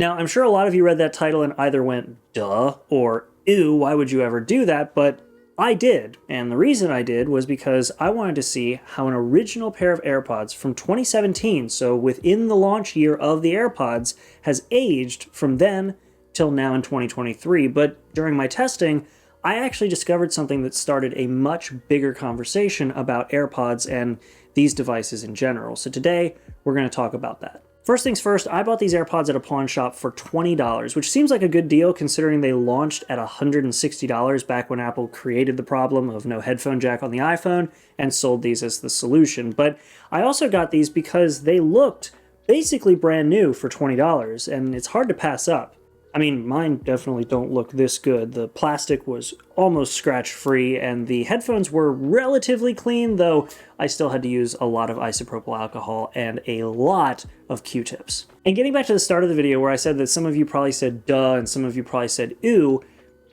Now, I'm sure a lot of you read that title and either went, duh, or ew, why would you ever do that? But I did, and the reason I did was because I wanted to see how an original pair of AirPods from 2017, so within the launch year of the AirPods, has aged from then till now in 2023. But during my testing, I actually discovered something that started a much bigger conversation about AirPods and these devices in general. So today, we're going to talk about that. First things first, I bought these AirPods at a pawn shop for $20, which seems like a good deal considering they launched at $160 back when Apple created the problem of no headphone jack on the iPhone and sold these as the solution. But I also got these because they looked basically brand new for $20, and it's hard to pass up. I mean, mine definitely don't look this good. The plastic was almost scratch-free, and the headphones were relatively clean, though I still had to use a lot of isopropyl alcohol and a lot of Q-tips. And getting back to the start of the video where I said that some of you probably said duh and some of you probably said ew,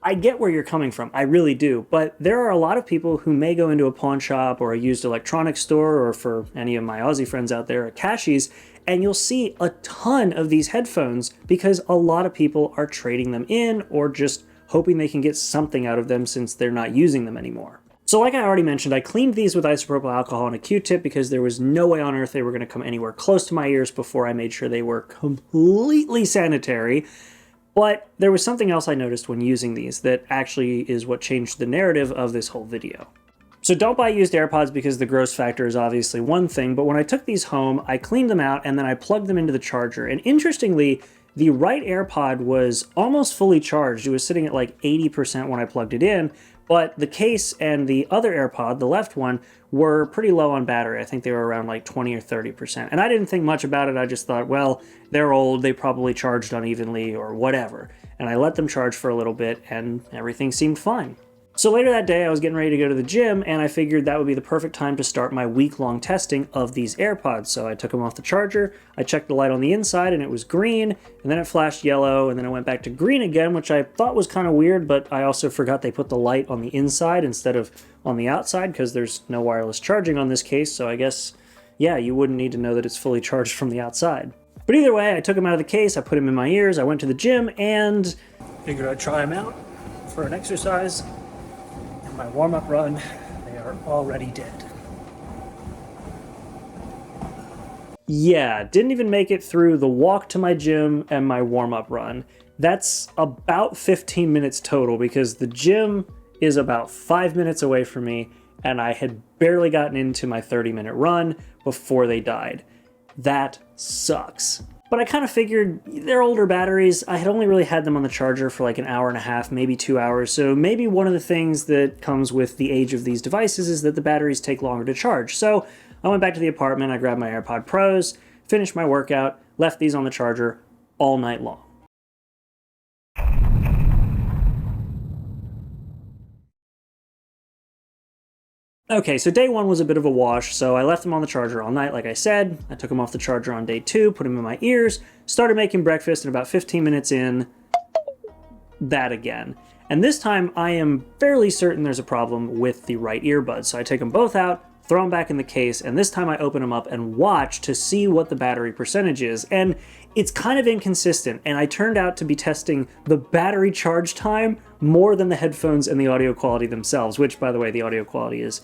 I get where you're coming from, I really do, but there are a lot of people who may go into a pawn shop or a used electronics store, or for any of my Aussie friends out there, a Cashies, and you'll see a ton of these headphones because a lot of people are trading them in or just hoping they can get something out of them since they're not using them anymore. So like I already mentioned, I cleaned these with isopropyl alcohol and a Q-tip because there was no way on earth they were going to come anywhere close to my ears before I made sure they were completely sanitary. But there was something else I noticed when using these that actually is what changed the narrative of this whole video. So don't buy used AirPods because the gross factor is obviously one thing, but when I took these home, I cleaned them out and then I plugged them into the charger. And interestingly, the right AirPod was almost fully charged. It was sitting at like 80% when I plugged it in, but the case and the other AirPod, the left one, were pretty low on battery. I think they were around like 20 or 30%. And I didn't think much about it. I just thought, well, they're old, they probably charged unevenly or whatever. And I let them charge for a little bit and everything seemed fine. So later that day, I was getting ready to go to the gym, and I figured that would be the perfect time to start my week-long testing of these AirPods. So I took them off the charger, I checked the light on the inside, and it was green, and then it flashed yellow, and then it went back to green again, which I thought was kind of weird, but I also forgot they put the light on the inside instead of on the outside, because there's no wireless charging on this case, so I guess, yeah, you wouldn't need to know that it's fully charged from the outside. But either way, I took them out of the case, I put them in my ears, I went to the gym, and figured I'd try them out for an exercise. My warm-up run, they are already dead. Yeah, didn't even make it through the walk to my gym and my warm-up run. That's about 15 minutes total because the gym is about 5 minutes away from me and I had barely gotten into my 30-minute run before they died. That sucks. But I kind of figured they're older batteries. I had only really had them on the charger for like an hour and a half, maybe 2 hours. So maybe one of the things that comes with the age of these devices is that the batteries take longer to charge. So I went back to the apartment, I grabbed my AirPod Pros, finished my workout, left these on the charger all night long. Okay, so day one was a bit of a wash, so I left them on the charger all night, like I said. I took them off the charger on day two, put them in my ears, started making breakfast, and about 15 minutes in, that again. And this time, I am fairly certain there's a problem with the right earbuds. So I take them both out, throw them back in the case, and this time I open them up and watch to see what the battery percentage is. And it's kind of inconsistent, and I turned out to be testing the battery charge time more than the headphones and the audio quality themselves, which, by the way, the audio quality is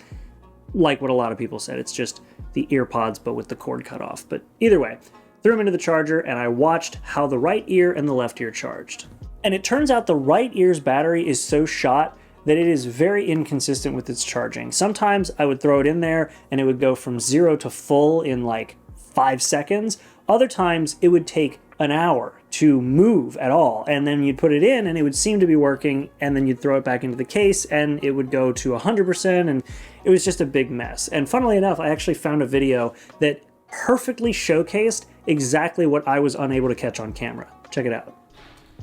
like what a lot of people said. It's just the earpods, but with the cord cut off. But either way, threw them into the charger, and I watched how the right ear and the left ear charged. And it turns out the right ear's battery is so shot that it is very inconsistent with its charging. Sometimes I would throw it in there and it would go from 0 to full in like 5 seconds. Other times it would take an hour to move at all. And then you'd put it in and it would seem to be working, and then you'd throw it back into the case and it would go to 100%, and it was just a big mess. And funnily enough, I actually found a video that perfectly showcased exactly what I was unable to catch on camera. Check it out.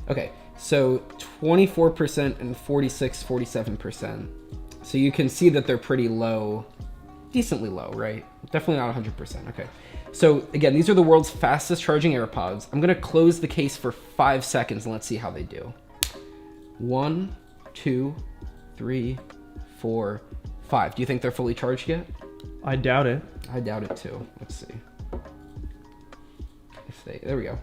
Okay, so 24% and 47%. So you can see that they're pretty low, decently low, right? Definitely not 100%, okay. So again, these are the world's fastest charging AirPods. I'm gonna close the case for 5 seconds and let's see how they do. 1, 2, 3, 4, 5. Do you think they're fully charged yet? I doubt it. I doubt it too. Let's see. There we go.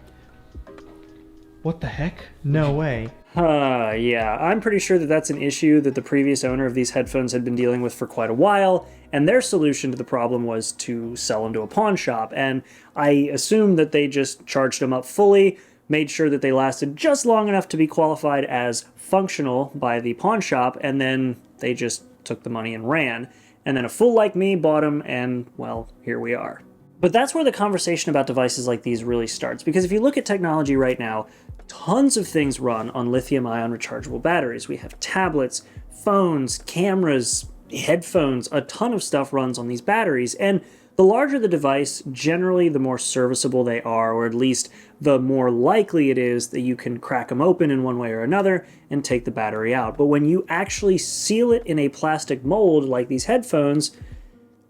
What the heck? No way. Yeah, I'm pretty sure that that's an issue that the previous owner of these headphones had been dealing with for quite a while, and their solution to the problem was to sell them to a pawn shop, and I assume that they just charged them up fully, made sure that they lasted just long enough to be qualified as functional by the pawn shop, and then they just took the money and ran. And then a fool like me bought them, and, well, here we are. But that's where the conversation about devices like these really starts, because if you look at technology right now, tons of things run on lithium-ion rechargeable batteries. We have tablets, phones, cameras, headphones, a ton of stuff runs on these batteries, and the larger the device, generally the more serviceable they are, or at least the more likely it is that you can crack them open in one way or another and take the battery out. But when you actually seal it in a plastic mold like these headphones,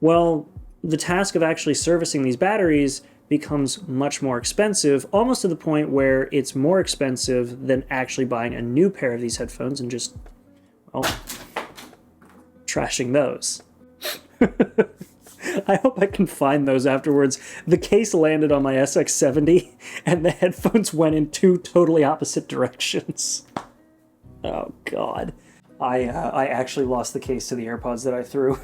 well, the task of actually servicing these batteries becomes much more expensive, almost to the point where it's more expensive than actually buying a new pair of these headphones and just, well, trashing those. I hope I can find those afterwards. The case landed on my SX70 and the headphones went in two totally opposite directions. Oh God. I actually lost the case to the AirPods that I threw.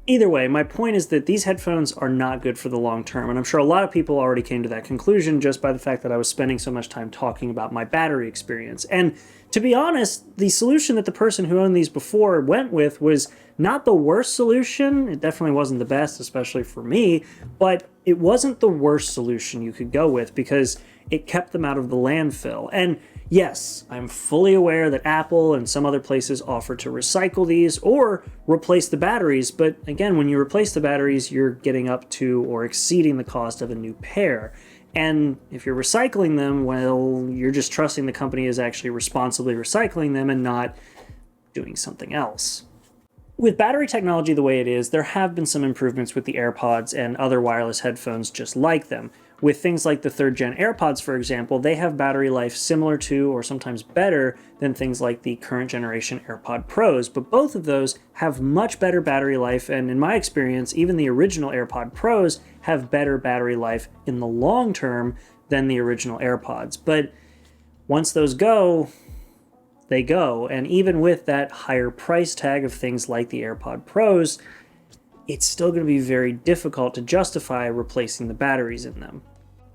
Either way, my point is that these headphones are not good for the long term, and I'm sure a lot of people already came to that conclusion just by the fact that I was spending so much time talking about my battery experience. And to be honest, the solution that the person who owned these before went with was not the worst solution. It definitely wasn't the best, especially for me, but it wasn't the worst solution you could go with because it kept them out of the landfill. And yes, I'm fully aware that Apple and some other places offer to recycle these or replace the batteries, but again, when you replace the batteries, you're getting up to or exceeding the cost of a new pair. And if you're recycling them, well, you're just trusting the company is actually responsibly recycling them and not doing something else. With battery technology the way it is, there have been some improvements with the AirPods and other wireless headphones just like them. With things like the 3rd gen AirPods, for example, they have battery life similar to or sometimes better than things like the current generation AirPod Pros, but both of those have much better battery life, and in my experience, even the original AirPod Pros have better battery life in the long term than the original AirPods. But once those go, they go, and even with that higher price tag of things like the AirPod Pros, it's still going to be very difficult to justify replacing the batteries in them.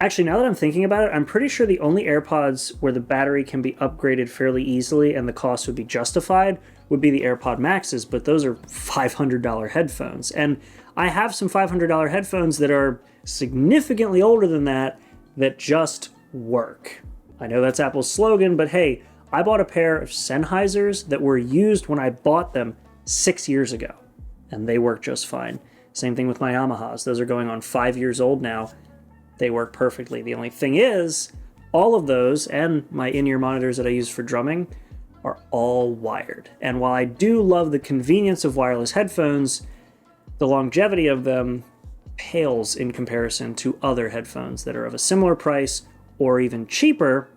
Actually, now that I'm thinking about it, I'm pretty sure the only AirPods where the battery can be upgraded fairly easily and the cost would be justified would be the AirPod Maxes, but those are $500 headphones. And I have some $500 headphones that are significantly older than that just work. I know that's Apple's slogan, but hey, I bought a pair of Sennheisers that were used when I bought them 6 years ago, and they work just fine. Same thing with my Yamahas. Those are going on 5 years old now. They work perfectly. The only thing is, all of those, and my in-ear monitors that I use for drumming, are all wired. And while I do love the convenience of wireless headphones, the longevity of them pales in comparison to other headphones that are of a similar price or even cheaper,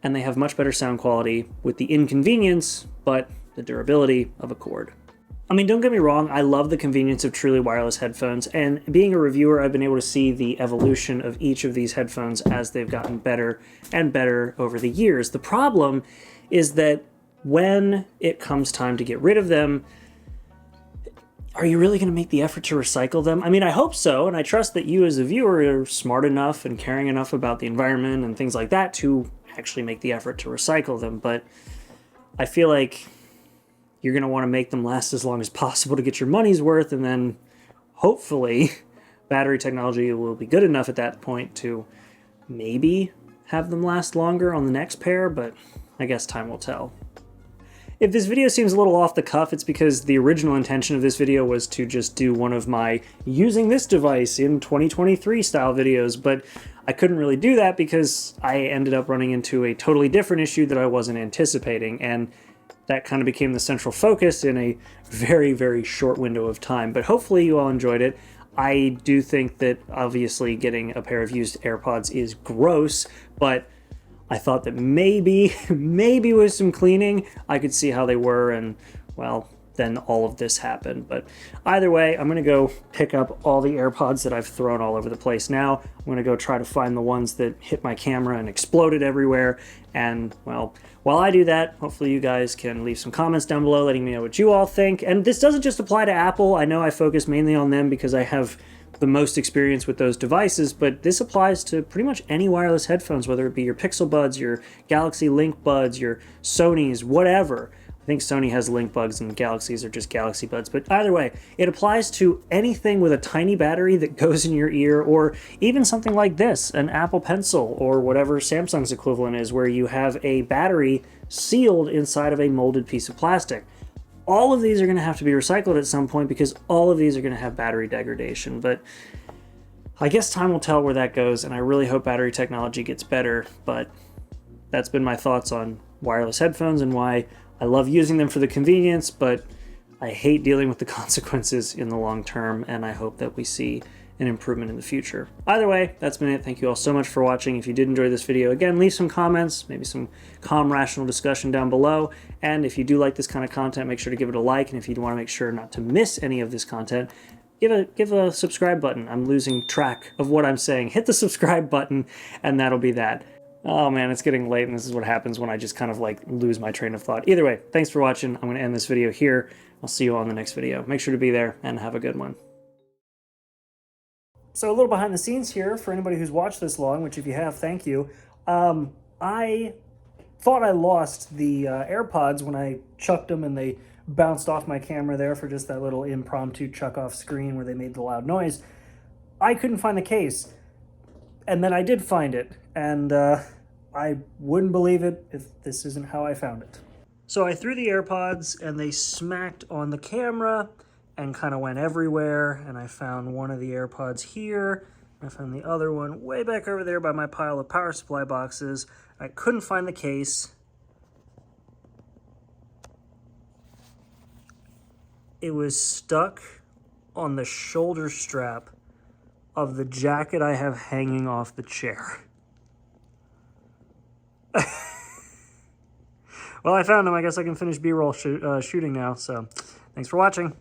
and they have much better sound quality with the inconvenience, but the durability of a cord. I mean, don't get me wrong, I love the convenience of truly wireless headphones, and being a reviewer, I've been able to see the evolution of each of these headphones as they've gotten better and better over the years. The problem is that when it comes time to get rid of them, are you really going to make the effort to recycle them? I mean, I hope so, and I trust that you as a viewer are smart enough and caring enough about the environment and things like that to actually make the effort to recycle them, but I feel like you're going to want to make them last as long as possible to get your money's worth, and then hopefully battery technology will be good enough at that point to maybe have them last longer on the next pair, but I guess time will tell. If this video seems a little off the cuff, it's because the original intention of this video was to just do one of my using this device in 2023 style videos, but I couldn't really do that because I ended up running into a totally different issue that I wasn't anticipating, and that kind of became the central focus in a very, very short window of time. But hopefully you all enjoyed it. I do think that obviously getting a pair of used AirPods is gross, but I thought that maybe with some cleaning, I could see how they were, and well, then all of this happened. But either way, I'm going to go pick up all the AirPods that I've thrown all over the place now. I'm going to go try to find the ones that hit my camera and exploded everywhere. And, well, while I do that, hopefully you guys can leave some comments down below letting me know what you all think. And this doesn't just apply to Apple. I know I focus mainly on them because I have the most experience with those devices, but this applies to pretty much any wireless headphones, whether it be your Pixel Buds, your Galaxy Link Buds, your Sony's, whatever. I think Sony has Link Buds and Galaxies are just Galaxy Buds, but either way, it applies to anything with a tiny battery that goes in your ear, or even something like this, an Apple Pencil, or whatever Samsung's equivalent is, where you have a battery sealed inside of a molded piece of plastic. All of these are going to have to be recycled at some point because all of these are going to have battery degradation, but I guess time will tell where that goes, and I really hope battery technology gets better. But that's been my thoughts on wireless headphones and why I love using them for the convenience, but I hate dealing with the consequences in the long term, and I hope that we see an improvement in the future. Either way, that's been it. Thank you all so much for watching. If you did enjoy this video, again, leave some comments, maybe some calm, rational discussion down below. And if you do like this kind of content, make sure to give it a like. And if you want to make sure not to miss any of this content, give a subscribe button. I'm losing track of what I'm saying. Hit the subscribe button, and that'll be that. Oh man, it's getting late, and this is what happens when I just kind of like lose my train of thought. Either way, thanks for watching. I'm going to end this video here. I'll see you all in the next video. Make sure to be there, and have a good one. So a little behind the scenes here for anybody who's watched this long, which if you have, thank you. I thought I lost the AirPods when I chucked them and they bounced off my camera there for just that little impromptu chuck off screen where they made the loud noise. I couldn't find the case. And then I did find it, and I wouldn't believe it if this isn't how I found it. So I threw the AirPods and they smacked on the camera and kind of went everywhere, and I found one of the AirPods here. I found the other one way back over there by my pile of power supply boxes. I couldn't find the case. It was stuck on the shoulder strap of the jacket I have hanging off the chair. Well, I found him. I guess I can finish B-roll shooting now, so thanks for watching.